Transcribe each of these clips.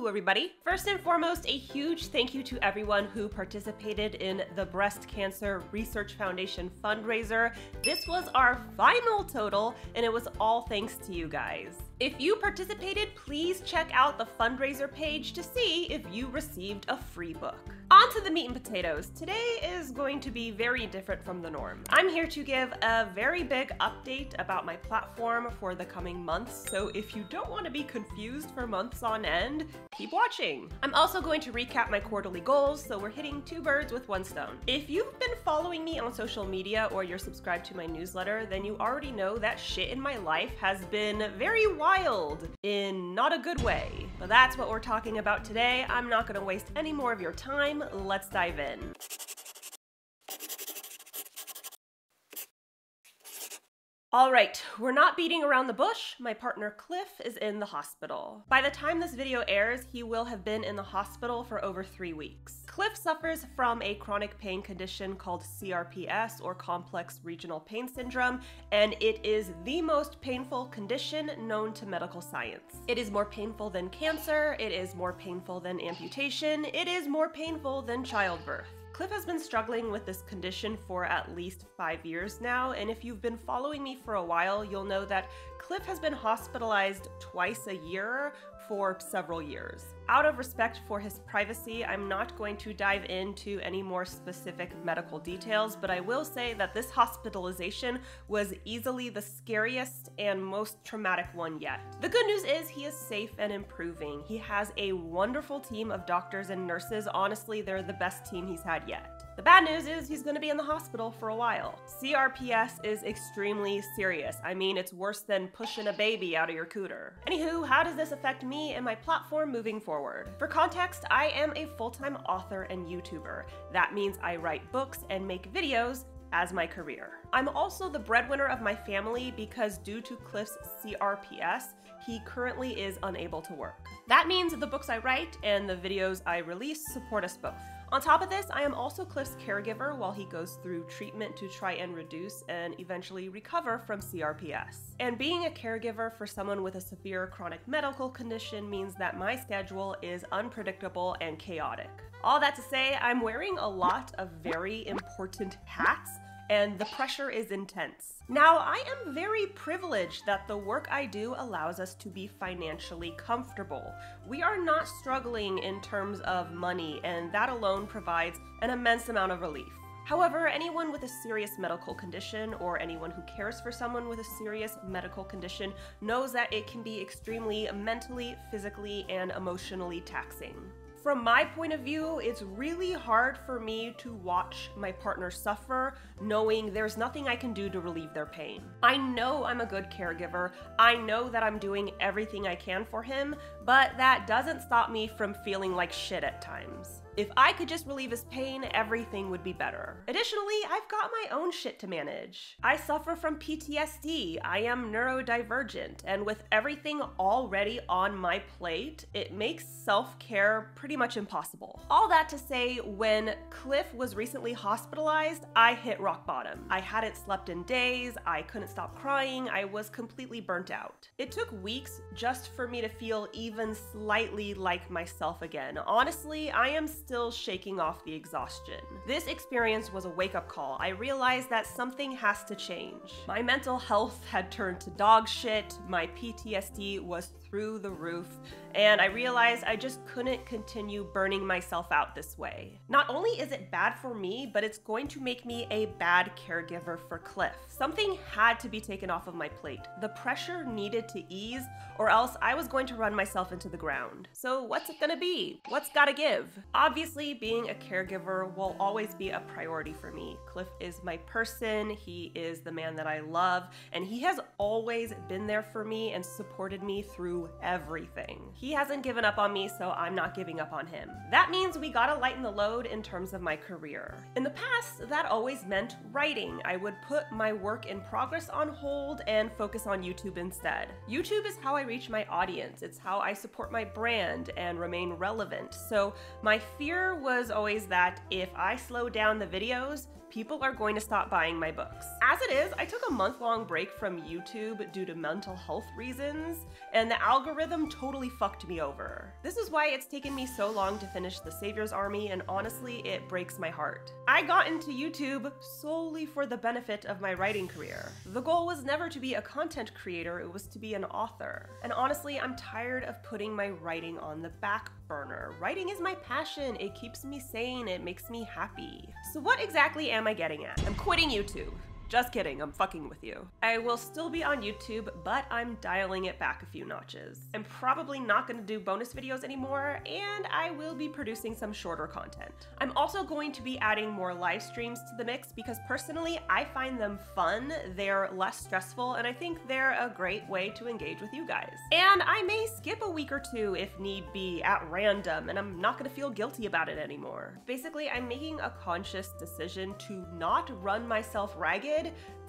Hello everybody! First and foremost, a huge thank you to everyone who participated in the Breast Cancer Research Foundation fundraiser. This was our final total, and it was all thanks to you guys. If you participated, please check out the fundraiser page to see if you received a free book. On to the meat and potatoes. Today is going to be very different from the norm. I'm here to give a very big update about my platform for the coming months, so if you don't want to be confused for months on end, keep watching. I'm also going to recap my quarterly goals, so we're hitting two birds with one stone. If you've been following me on social media or you're subscribed to my newsletter, then you already know that shit in my life has been very wild in not a good way. But that's what we're talking about today. I'm not going to waste any more of your time. Let's dive in. All right, we're not beating around the bush. My partner Cliff is in the hospital. By the time this video airs, he will have been in the hospital for over 3 weeks. Cliff suffers from a chronic pain condition called CRPS, or Complex Regional Pain Syndrome, and it is the most painful condition known to medical science. It is more painful than cancer, it is more painful than amputation, it is more painful than childbirth. Cliff has been struggling with this condition for at least 5 years now, and if you've been following me for a while, you'll know that Cliff has been hospitalized twice a year for several years. Out of respect for his privacy, I'm not going to dive into any more specific medical details, but I will say that this hospitalization was easily the scariest and most traumatic one yet. The good news is he is safe and improving. He has a wonderful team of doctors and nurses. Honestly, they're the best team he's had yet. The bad news is he's going to be in the hospital for a while. CRPS is extremely serious. I mean, it's worse than pushing a baby out of your cooter. Anywho, how does this affect me and my platform moving forward? For context, I am a full-time author and YouTuber. That means I write books and make videos as my career. I'm also the breadwinner of my family because due to Cliff's CRPS, he currently is unable to work. That means the books I write and the videos I release support us both. On top of this, I am also Cliff's caregiver while he goes through treatment to try and reduce and eventually recover from CRPS. And being a caregiver for someone with a severe chronic medical condition means that my schedule is unpredictable and chaotic. All that to say, I'm wearing a lot of very important hats, and the pressure is intense. Now, I am very privileged that the work I do allows us to be financially comfortable. We are not struggling in terms of money, and that alone provides an immense amount of relief. However, anyone with a serious medical condition or anyone who cares for someone with a serious medical condition knows that it can be extremely mentally, physically, and emotionally taxing. From my point of view, it's really hard for me to watch my partner suffer, knowing there's nothing I can do to relieve their pain. I know I'm a good caregiver, I know that I'm doing everything I can for him, but that doesn't stop me from feeling like shit at times. If I could just relieve his pain, everything would be better. Additionally, I've got my own shit to manage. I suffer from PTSD, I am neurodivergent, and with everything already on my plate, it makes self-care pretty much impossible. All that to say, when Cliff was recently hospitalized, I hit rock bottom. I hadn't slept in days, I couldn't stop crying, I was completely burnt out. It took weeks just for me to feel even slightly like myself again. Honestly, I am still shaking off the exhaustion. This experience was a wake-up call. I realized that something has to change. My mental health had turned to dog shit, my PTSD was through the roof, and I realized I just couldn't continue burning myself out this way. Not only is it bad for me, but it's going to make me a bad caregiver for Cliff. Something had to be taken off of my plate. The pressure needed to ease, or else I was going to run myself into the ground. So what's it gonna be? What's gotta give? Obviously, being a caregiver will always be a priority for me. Cliff is my person, he is the man that I love, and he has always been there for me and supported me through everything. He hasn't given up on me, so I'm not giving up on him. That means we gotta lighten the load in terms of my career. In the past, that always meant writing. I would put my work in progress on hold and focus on YouTube instead. YouTube is how I reach my audience. It's how I support my brand and remain relevant. So my fear was always that if I slow down the videos, people are going to stop buying my books. As it is, I took a month-long break from YouTube due to mental health reasons, and the algorithm totally fucked me over. This is why it's taken me so long to finish The Savior's Army, and honestly, it breaks my heart. I got into YouTube solely for the benefit of my writing career. The goal was never to be a content creator, it was to be an author. And honestly, I'm tired of putting my writing on the back burner. Writing is my passion, it keeps me sane, it makes me happy. So what exactly am I getting at? I'm quitting YouTube. Just kidding, I'm fucking with you. I will still be on YouTube, but I'm dialing it back a few notches. I'm probably not gonna do bonus videos anymore, and I will be producing some shorter content. I'm also going to be adding more live streams to the mix because personally, I find them fun, they're less stressful, and I think they're a great way to engage with you guys. And I may skip a week or two if need be at random, and I'm not gonna feel guilty about it anymore. Basically, I'm making a conscious decision to not run myself ragged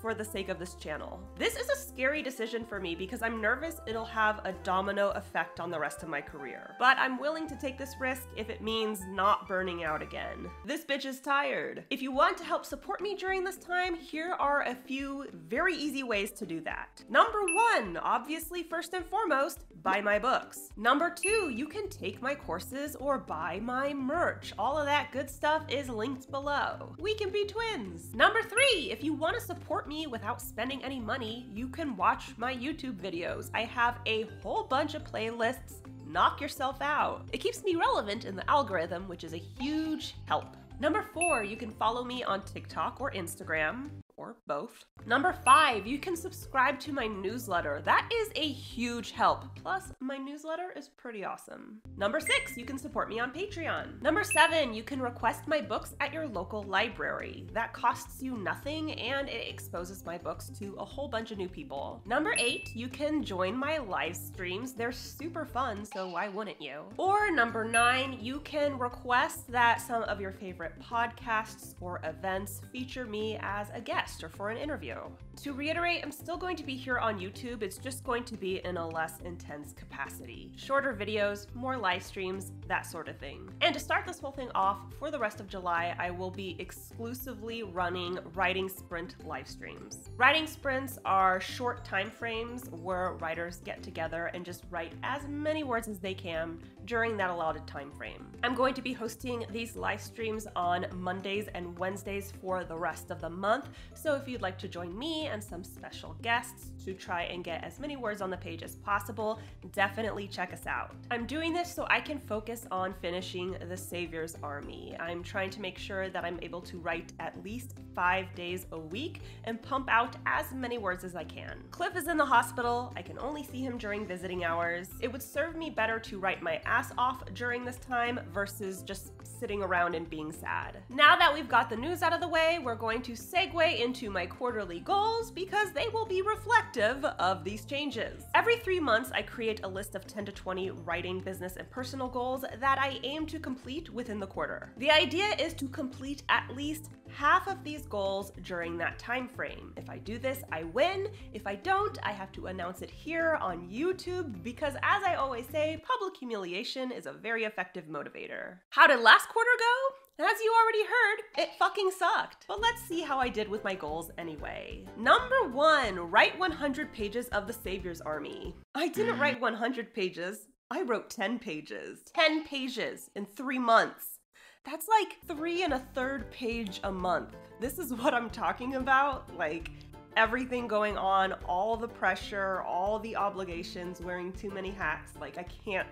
for the sake of this channel. This is a scary decision for me because I'm nervous it'll have a domino effect on the rest of my career. But I'm willing to take this risk if it means not burning out again. This bitch is tired. If you want to help support me during this time, here are a few very easy ways to do that. Number 1, obviously first and foremost, buy my books. Number 2, you can take my courses or buy my merch. All of that good stuff is linked below. We can be twins. Number 3, if you want to support me without spending any money, you can watch my YouTube videos. I have a whole bunch of playlists. Knock yourself out. It keeps me relevant in the algorithm, which is a huge help. Number 4, you can follow me on TikTok or Instagram, or both. Number 5, you can subscribe to my newsletter. That is a huge help. Plus, my newsletter is pretty awesome. Number 6, you can support me on Patreon. Number 7, you can request my books at your local library. That costs you nothing and it exposes my books to a whole bunch of new people. Number 8, you can join my live streams. They're super fun, so why wouldn't you? Or number 9, you can request that some of your favorite podcasts or events feature me as a guest or for an interview. To reiterate, I'm still going to be here on YouTube, it's just going to be in a less intense capacity. Shorter videos, more live streams, that sort of thing. And to start this whole thing off, for the rest of July, I will be exclusively running writing sprint live streams. Writing sprints are short time frames where writers get together and just write as many words as they can during that allotted time frame. I'm going to be hosting these live streams on Mondays and Wednesdays for the rest of the month, so if you'd like to join me and some special guests to try and get as many words on the page as possible, definitely check us out. I'm doing this so I can focus on finishing The Savior's Army. I'm trying to make sure that I'm able to write at least 5 days a week and pump out as many words as I can. Cliff is in the hospital. I can only see him during visiting hours. It would serve me better to write my ass off during this time versus just sitting around and being sad. Now that we've got the news out of the way, we're going to segue into my quarterly goals because they will be reflective of these changes. Every 3 months, I create a list of 10 to 20 writing, business, and personal goals that I aim to complete within the quarter. The idea is to complete at least half of these goals during that time frame. If I do this, I win. If I don't, I have to announce it here on YouTube because, as I always say, public humiliation is a very effective motivator. How did last quarter go? As you already heard, it fucking sucked. But let's see how I did with my goals anyway. Number 1, write 100 pages of The Savior's Army. I didn't write 100 pages. I wrote 10 pages. 10 pages in 3 months. That's like 3 1/3 page a month. This is what I'm talking about. Like, everything going on, all the pressure, all the obligations, wearing too many hats. Like, I can't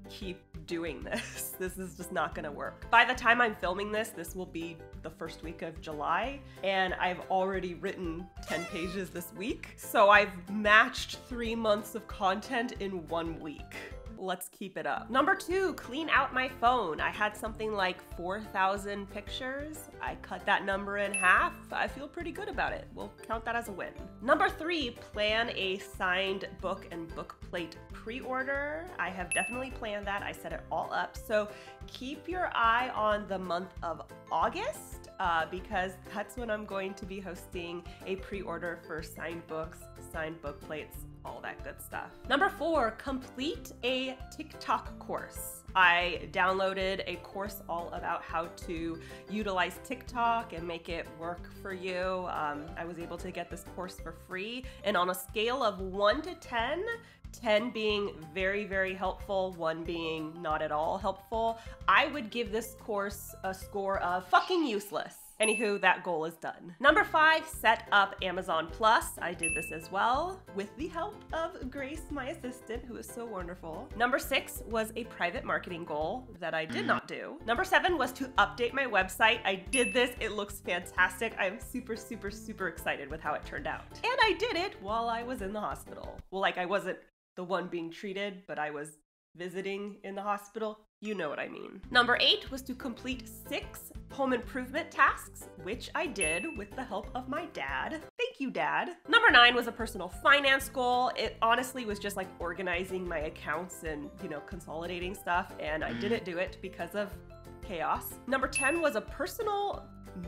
keep doing this. This is just not gonna work. By the time I'm filming this, this will be the first week of July, and I've already written 10 pages this week. So I've matched 3 months of content in 1 week. Let's keep it up. Number 2, clean out my phone. I had something like 4,000 pictures. I cut that number in half. I feel pretty good about it. We'll count that as a win. Number 3, plan a signed book and book plate pre-order. I have definitely planned that. I set it all up. So keep your eye on the month of August because that's when I'm going to be hosting a pre-order for signed books, signed book plates, all that good stuff. Number 4, complete a TikTok course. I downloaded a course all about how to utilize TikTok and make it work for you. I was able to get this course for free, and on a scale of 1 to 10, 10 being very, very helpful, 1 being not at all helpful, I would give this course a score of fucking useless. Anywho, that goal is done. Number 5, set up Amazon Plus. I did this as well with the help of Grace, my assistant, who is so wonderful. Number 6 was a private marketing goal that I did not do. Number 7 was to update my website. I did this. It looks fantastic. I'm super, super, super excited with how it turned out. And I did it while I was in the hospital. Well, like I wasn't the one being treated, but I was visiting in the hospital. You know what I mean. Number 8 was to complete 6 home improvement tasks, which I did with the help of my dad. Thank you, Dad. Number 9 was a personal finance goal. It honestly was just like organizing my accounts and, consolidating stuff, and I didn't do it because of chaos. Number 10 was a personal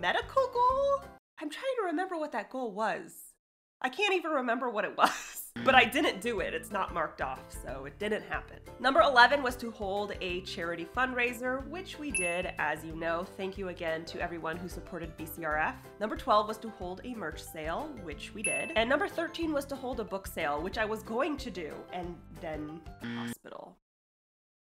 medical goal. I'm trying to remember what that goal was. I can't even remember what it was. But I didn't do it. It's not marked off, so it didn't happen. Number 11 was to hold a charity fundraiser, which we did, as you know. Thank you again to everyone who supported BCRF. Number 12 was to hold a merch sale, which we did. And number 13 was to hold a book sale, which I was going to do, and then hospital.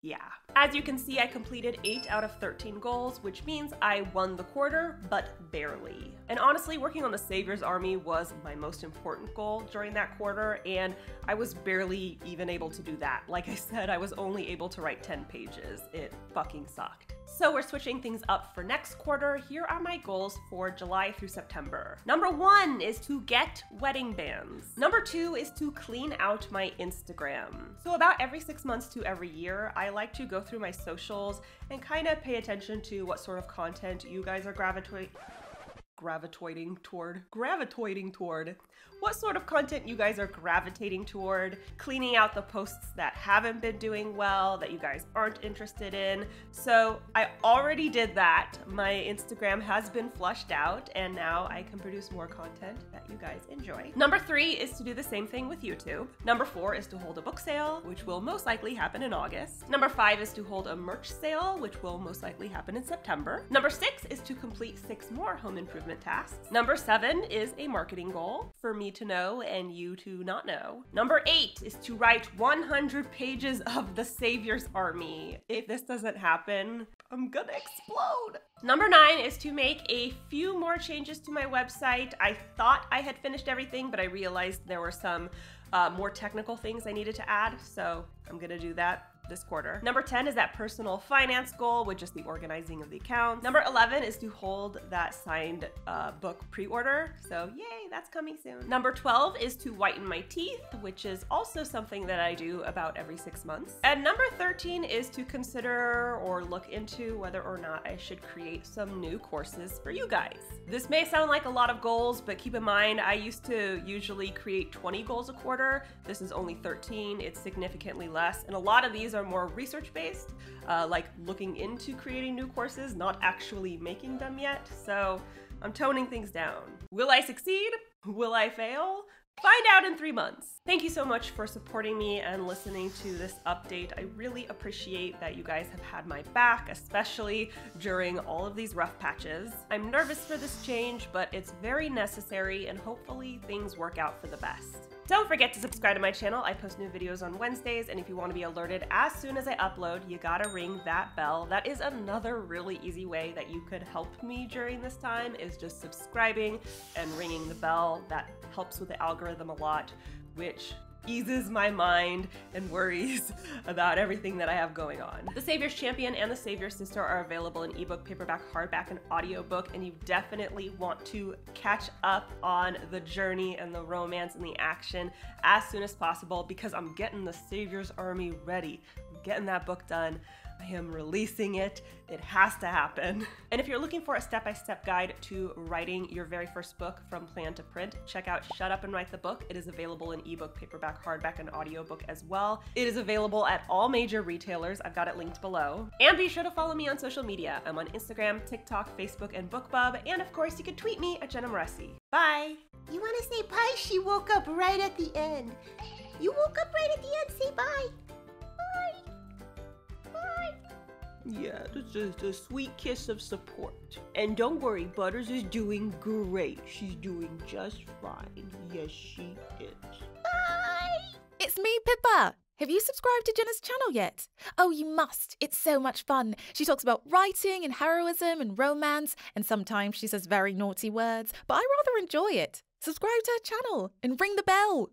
Yeah. As you can see, I completed 8 out of 13 goals, which means I won the quarter, but barely. And honestly, working on the Savior's Army was my most important goal during that quarter, and I was barely even able to do that. Like I said, I was only able to write 10 pages. It fucking sucked. So we're switching things up for next quarter. Here are my goals for July through September. Number 1 is to get wedding bands. Number 2 is to clean out my Instagram. So about every 6 months to every year, I like to go through my socials and kind of pay attention to what sort of content you guys are gravitating toward. What sort of content you guys are gravitating toward, cleaning out the posts that haven't been doing well, that you guys aren't interested in. So I already did that. My Instagram has been flushed out, and now I can produce more content that you guys enjoy. Number 3 is to do the same thing with YouTube. Number 4 is to hold a book sale, which will most likely happen in August. Number 5 is to hold a merch sale, which will most likely happen in September. Number 6 is to complete 6 more home improvement tasks. Number 7 is a marketing goal for me to know and you to not know. Number 8 is to write 100 pages of the Savior's Army. If this doesn't happen, I'm gonna explode. Number 9 is to make a few more changes to my website. I thought I had finished everything, but I realized there were some more technical things I needed to add, so I'm gonna do that this quarter. Number 10 is that personal finance goal, which is the organizing of the accounts. Number 11 is to hold that signed book pre-order. So yay, that's coming soon. Number 12 is to whiten my teeth, which is also something that I do about every 6 months. And number 13 is to consider or look into whether or not I should create some new courses for you guys. This may sound like a lot of goals, but keep in mind, I used to usually create 20 goals a quarter. This is only 13. It's significantly less. And a lot of these are more research-based, like looking into creating new courses, not actually making them yet. So I'm toning things down. Will I succeed? Will I fail? Find out in 3 months. Thank you so much for supporting me and listening to this update. I really appreciate that you guys have had my back, especially during all of these rough patches. I'm nervous for this change, but it's very necessary, and hopefully things work out for the best. Don't forget to subscribe to my channel. I post new videos on Wednesdays, and if you want to be alerted as soon as I upload, you gotta ring that bell. That is another really easy way that you could help me during this time, is just subscribing and ringing the bell. That helps with the algorithm a lot, which eases my mind and worries about everything that I have going on. The Savior's Champion and The Savior's Sister are available in ebook, paperback, hardback, and audiobook, and you definitely want to catch up on the journey and the romance and the action as soon as possible, because I'm getting The Savior's Army ready. I'm getting that book done. I am releasing it. It has to happen. And if you're looking for a step-by-step guide to writing your very first book from plan to print, check out Shut Up and Write the Book. It is available in ebook, paperback, hardback, and audiobook as well. It is available at all major retailers. I've got it linked below. And be sure to follow me on social media. I'm on Instagram, TikTok, Facebook, and BookBub. And of course, you can tweet me at Jenna Moreci. Bye. You want to say bye? She woke up right at the end. You woke up right at the end. Say bye. Bye. Bye. Yeah, this is a sweet kiss of support. And don't worry, Butters is doing great. She's doing just fine. Yes, she is. Bye! It's me, Pippa. Have you subscribed to Jenna's channel yet? Oh, you must. It's so much fun. She talks about writing and heroism and romance, and sometimes she says very naughty words, but I rather enjoy it. Subscribe to her channel and ring the bell.